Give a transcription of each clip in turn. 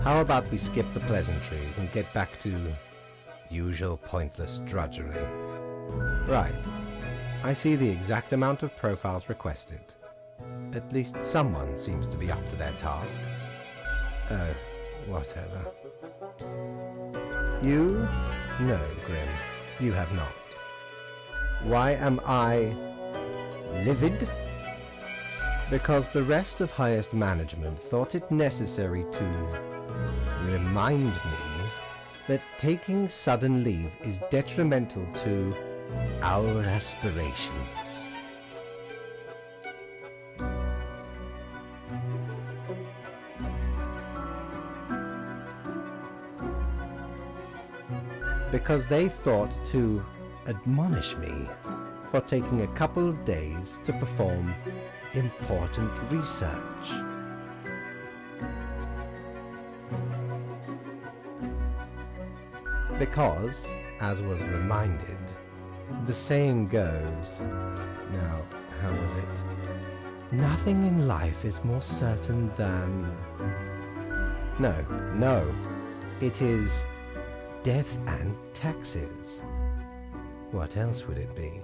How about we skip the pleasantries and get back to usual pointless drudgery? Right. I see the exact amount of profiles requested. At least someone seems to be up to their task. Oh, whatever. You? No, Grim. You have not. Why am I livid? Because the rest of highest management thought it necessary to remind me that taking sudden leave is detrimental to our aspirations. Because they thought to admonish me for taking a couple of days to perform important research. Because, as was reminded, the saying goes, now, how was it? Nothing in life is more certain than... No, it is death and taxes. What else would it be?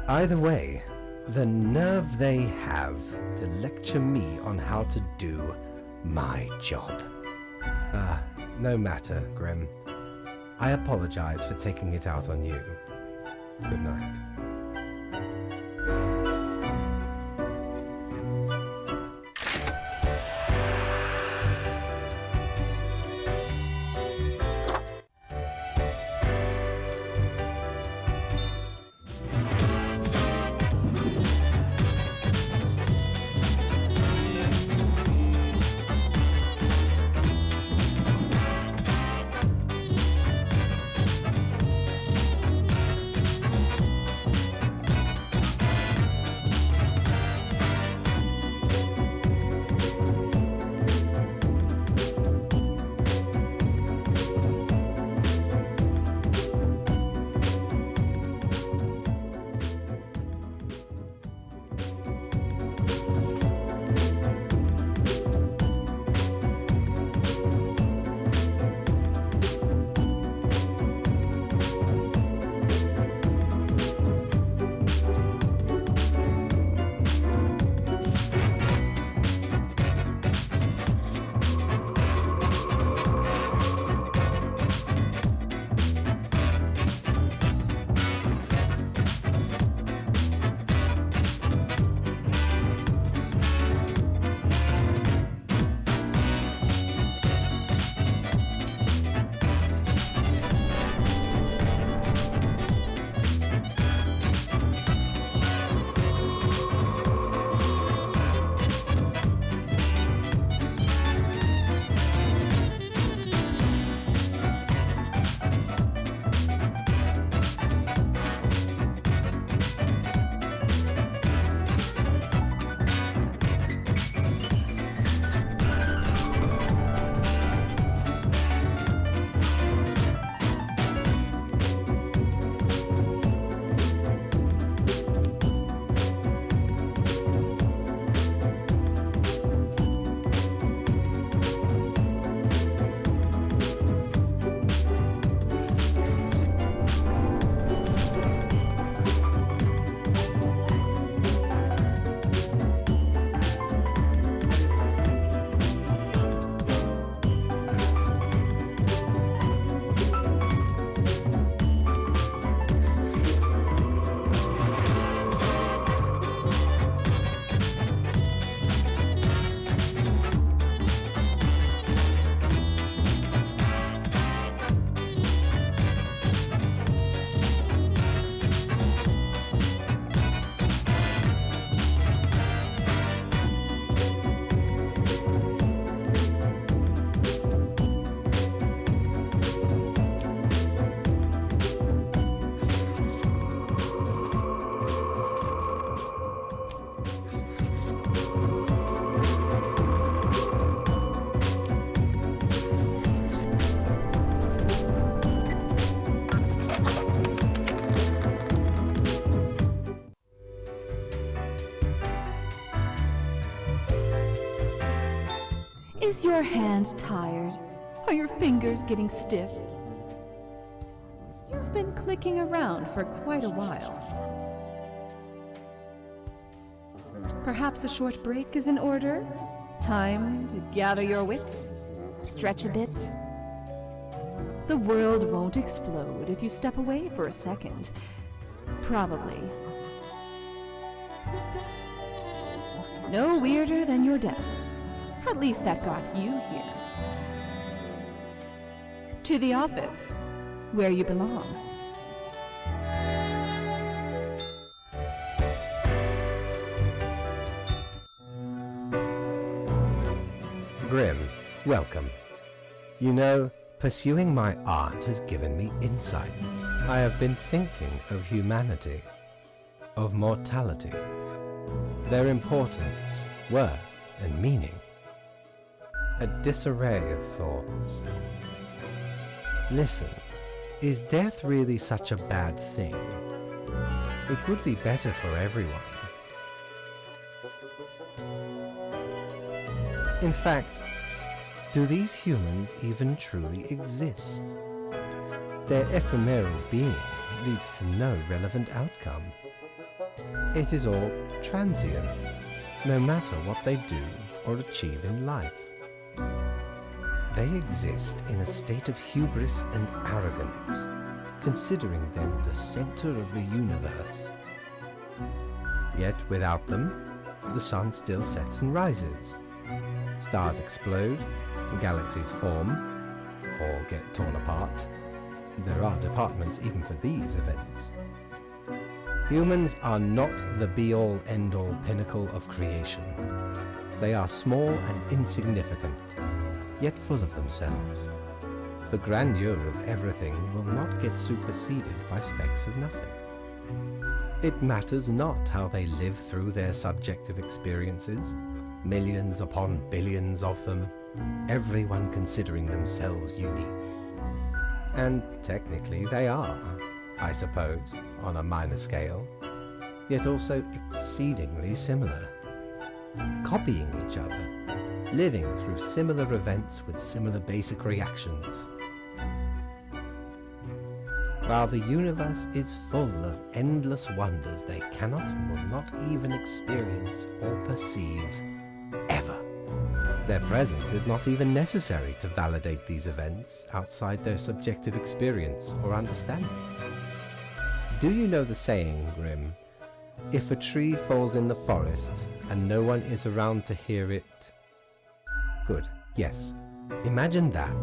Either way, the nerve they have to lecture me on how to do my job. No matter, Grim. I apologize for taking it out on you. Good night. Is your hand tired? Are your fingers getting stiff? You've been clicking around for quite a while. Perhaps a short break is in order? Time to gather your wits? Stretch a bit? The world won't explode if you step away for a second. Probably. No weirder than your death. At least that got you here. To the office, where you belong. Grimm, welcome. You know, pursuing my art has given me insights. I have been thinking of humanity, of mortality, their importance, worth, and meaning. A disarray of thoughts. Listen, is death really such a bad thing? It would be better for everyone. In fact, do these humans even truly exist? Their ephemeral being leads to no relevant outcome. It is all transient, no matter what they do or achieve in life. They exist in a state of hubris and arrogance, considering them the center of the universe. Yet without them, the sun still sets and rises. Stars explode, galaxies form, or get torn apart. There are departments even for these events. Humans are not the be-all, end-all pinnacle of creation. They are small and insignificant, yet full of themselves. The grandeur of everything will not get superseded by specks of nothing. It matters not how they live through their subjective experiences, millions upon billions of them, everyone considering themselves unique. And technically they are, I suppose, on a minor scale, yet also exceedingly similar, copying each other, living through similar events with similar basic reactions. While the universe is full of endless wonders they cannot and will not even experience or perceive, ever. Their presence is not even necessary to validate these events outside their subjective experience or understanding. Do you know the saying, Grimm? If a tree falls in the forest and no one is around to hear it... Good, yes. Imagine that,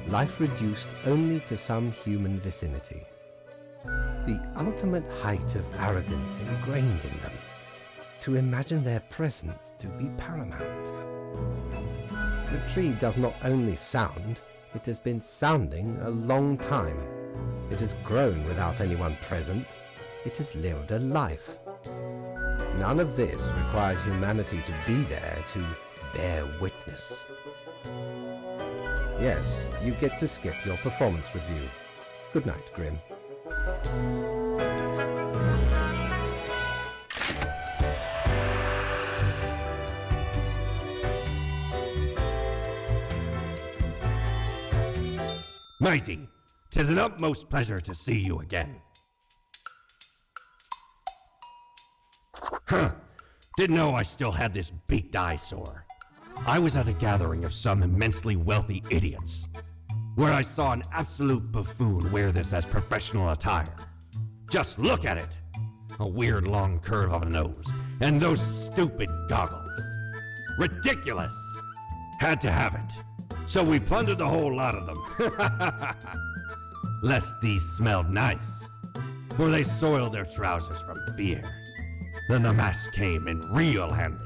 life reduced only to some human vicinity. The ultimate height of arrogance ingrained in them, to imagine their presence to be paramount. The tree does not only sound, it has been sounding a long time. It has grown without anyone present. It has lived a life. None of this requires humanity to be there to bear witness. Yes, you get to skip your performance review. Good night, Grimm. Mighty, 'tis an utmost pleasure to see you again. Didn't know I still had this beaked eyesore. I was at a gathering of some immensely wealthy idiots, where I saw an absolute buffoon wear this as professional attire. Just look at it! A weird long curve of a nose, and those stupid goggles. Ridiculous! Had to have it. So we plundered the whole lot of them. Lest these smelled nice, for they soiled their trousers from beer. Then the mask came in real handy.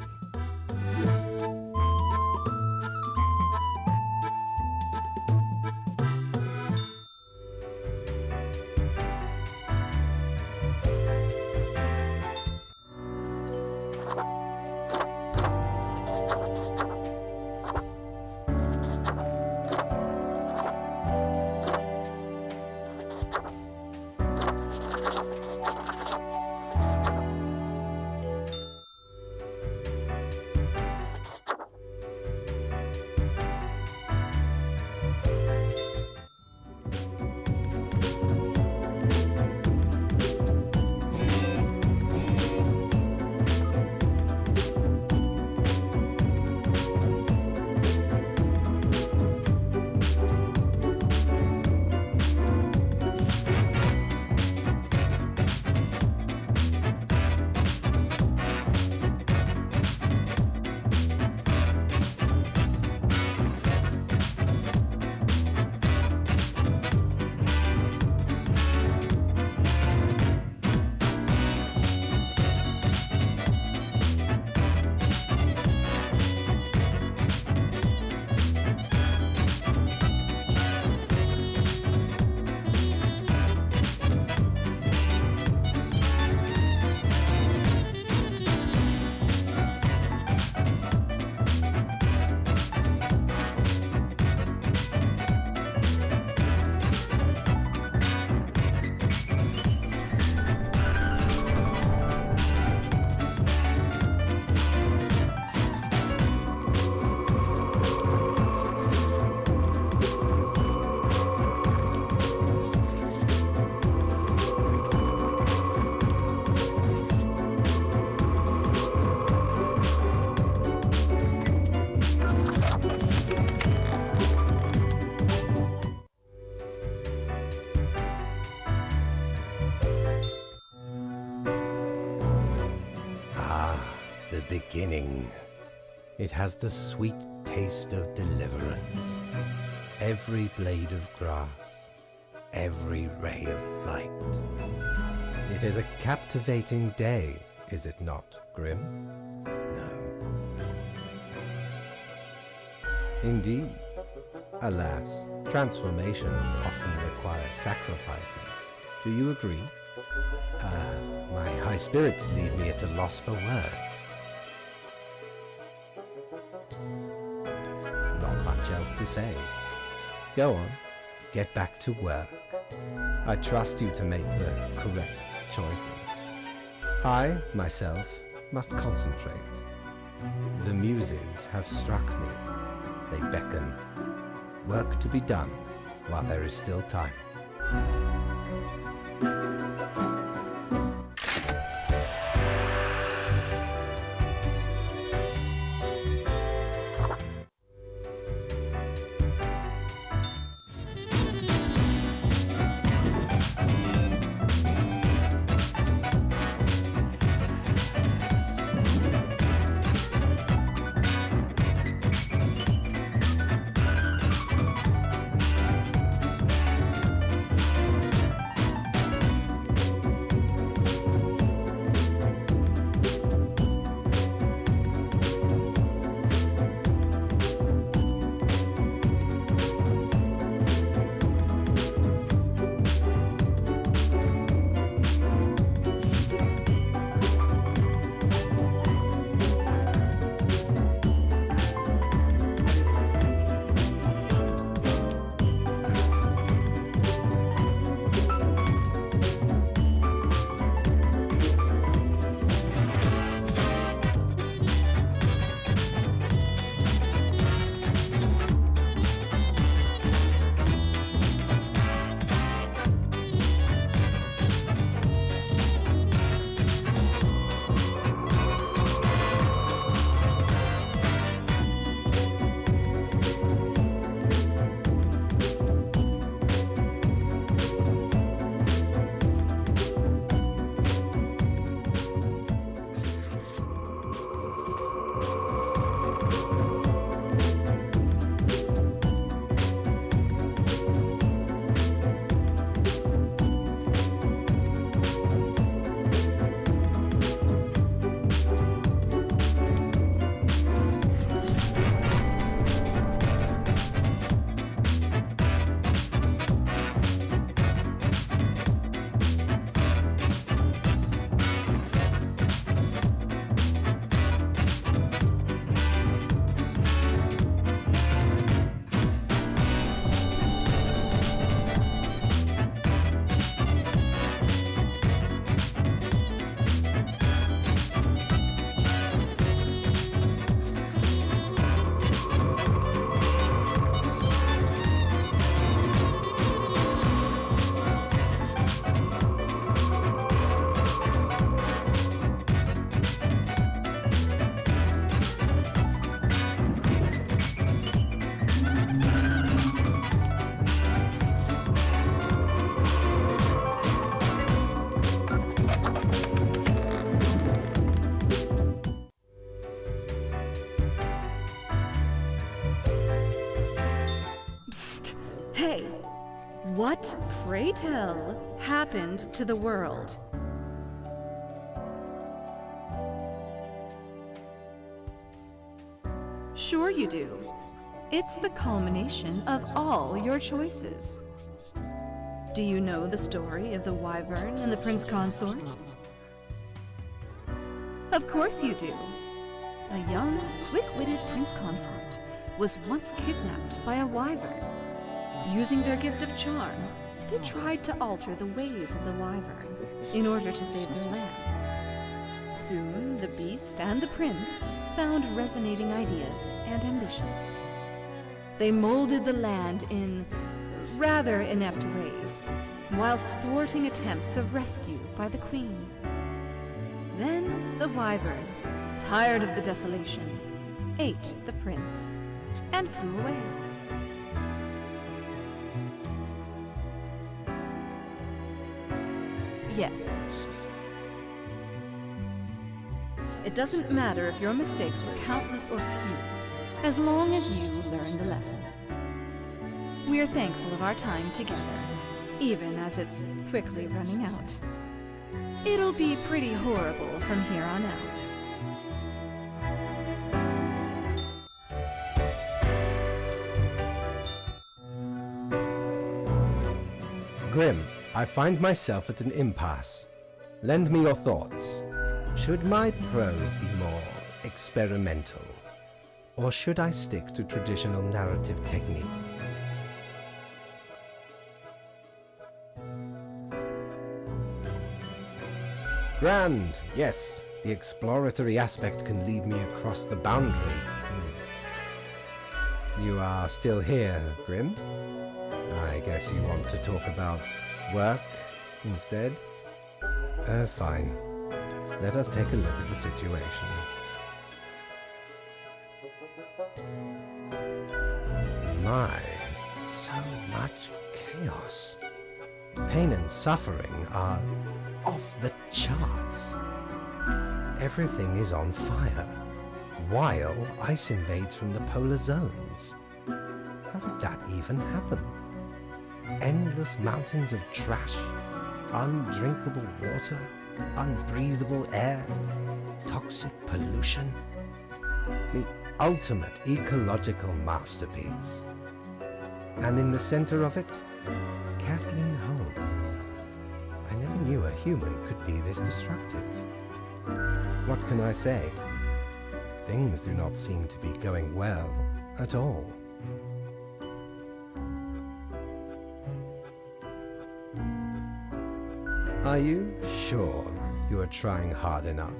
beginning. It has the sweet taste of deliverance. Every blade of grass, every ray of light. It is a captivating day, is it not, Grim? No. Indeed. Alas, transformations often require sacrifices. Do you agree? My high spirits leave me at a loss for words. Not much else to say. Go on, get back to work. I trust you to make the correct choices. I, myself, must concentrate. The muses have struck me. They beckon. Work to be done while there is still time. Hey, what, pray tell, happened to the world? Sure you do. It's the culmination of all your choices. Do you know the story of the Wyvern and the Prince Consort? Of course you do. A young, quick-witted Prince Consort was once kidnapped by a Wyvern. Using their gift of charm, they tried to alter the ways of the Wyvern in order to save their lands. Soon, the beast and the prince found resonating ideas and ambitions. They molded the land in rather inept ways, whilst thwarting attempts of rescue by the queen. Then the Wyvern, tired of the desolation, ate the prince and flew away. Yes. It doesn't matter if your mistakes were countless or few, as long as you learned the lesson. We are thankful of our time together, even as it's quickly running out. It'll be pretty horrible from here on out. Grim, I find myself at an impasse. Lend me your thoughts. Should my prose be more experimental? Or should I stick to traditional narrative techniques? Grand, yes. The exploratory aspect can lead me across the boundary. You are still here, Grim? I guess you want to talk about work instead? Fine. Let us take a look at the situation. My, so much chaos. Pain and suffering are off the charts. Everything is on fire, while ice invades from the polar zones. How did that even happen? Endless mountains of trash, undrinkable water, unbreathable air, toxic pollution. The ultimate ecological masterpiece. And in the center of it, Kathleen Holmes. I never knew a human could be this destructive. What can I say? Things do not seem to be going well at all. Are you sure you are trying hard enough?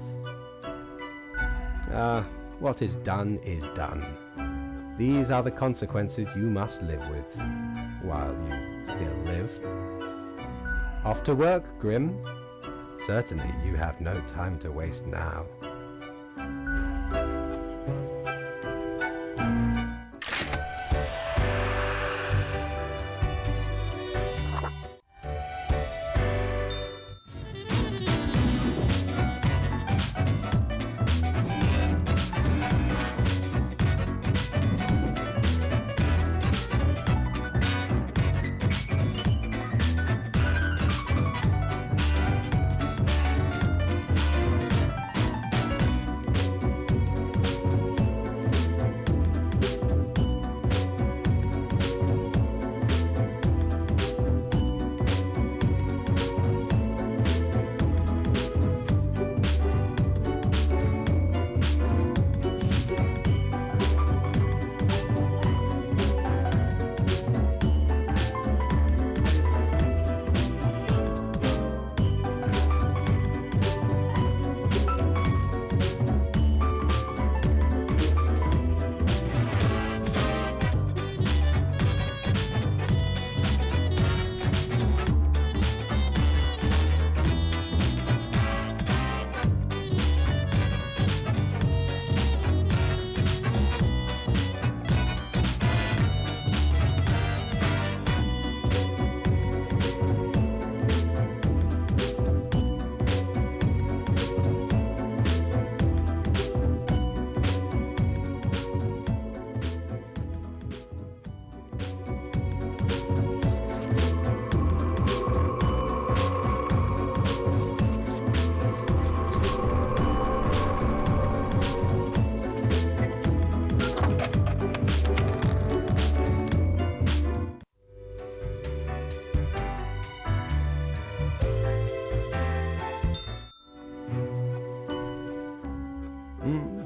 What is done is done. These are the consequences you must live with, while you still live. Off to work, Grim. Certainly you have no time to waste now.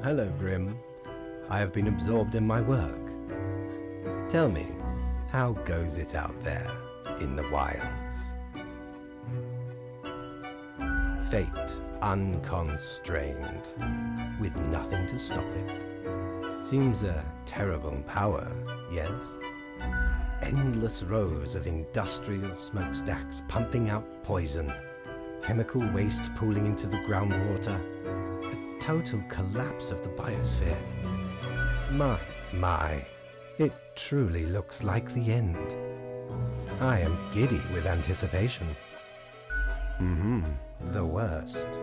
Hello, Grim. I have been absorbed in my work. Tell me, how goes it out there in the wilds? Fate unconstrained, with nothing to stop it. Seems a terrible power, yes? Endless rows of industrial smokestacks pumping out poison, chemical waste pooling into the groundwater, a total collapse of the biosphere. My, it truly looks like the end. I am giddy with anticipation. The worst.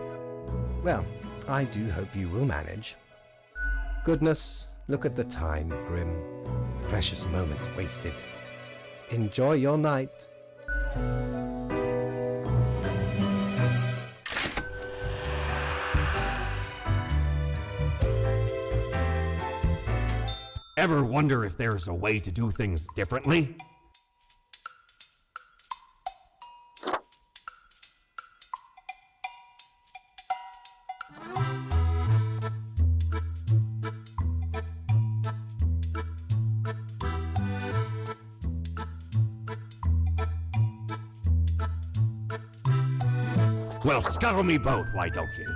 Well, I do hope you will manage. Goodness, look at the time, Grim. Precious moments wasted. Enjoy your night. Ever wonder if there's a way to do things differently? Well, scuttle me both, why don't you?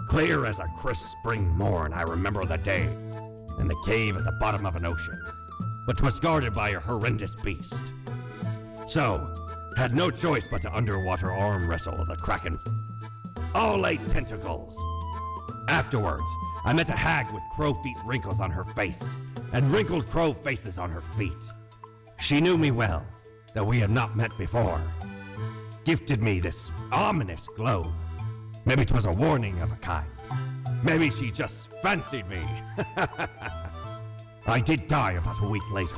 Clear as a crisp spring morn, I remember the day, in the cave at the bottom of an ocean, but 'twas guarded by a horrendous beast. So, had no choice but to underwater arm wrestle the kraken. All 8 tentacles. Afterwards, I met a hag with crow feet wrinkles on her face, and wrinkled crow faces on her feet. She knew me well, though we had not met before. Gifted me this ominous globe. Maybe 'twas a warning of a kind. Maybe she just fancied me. I did die about a week later.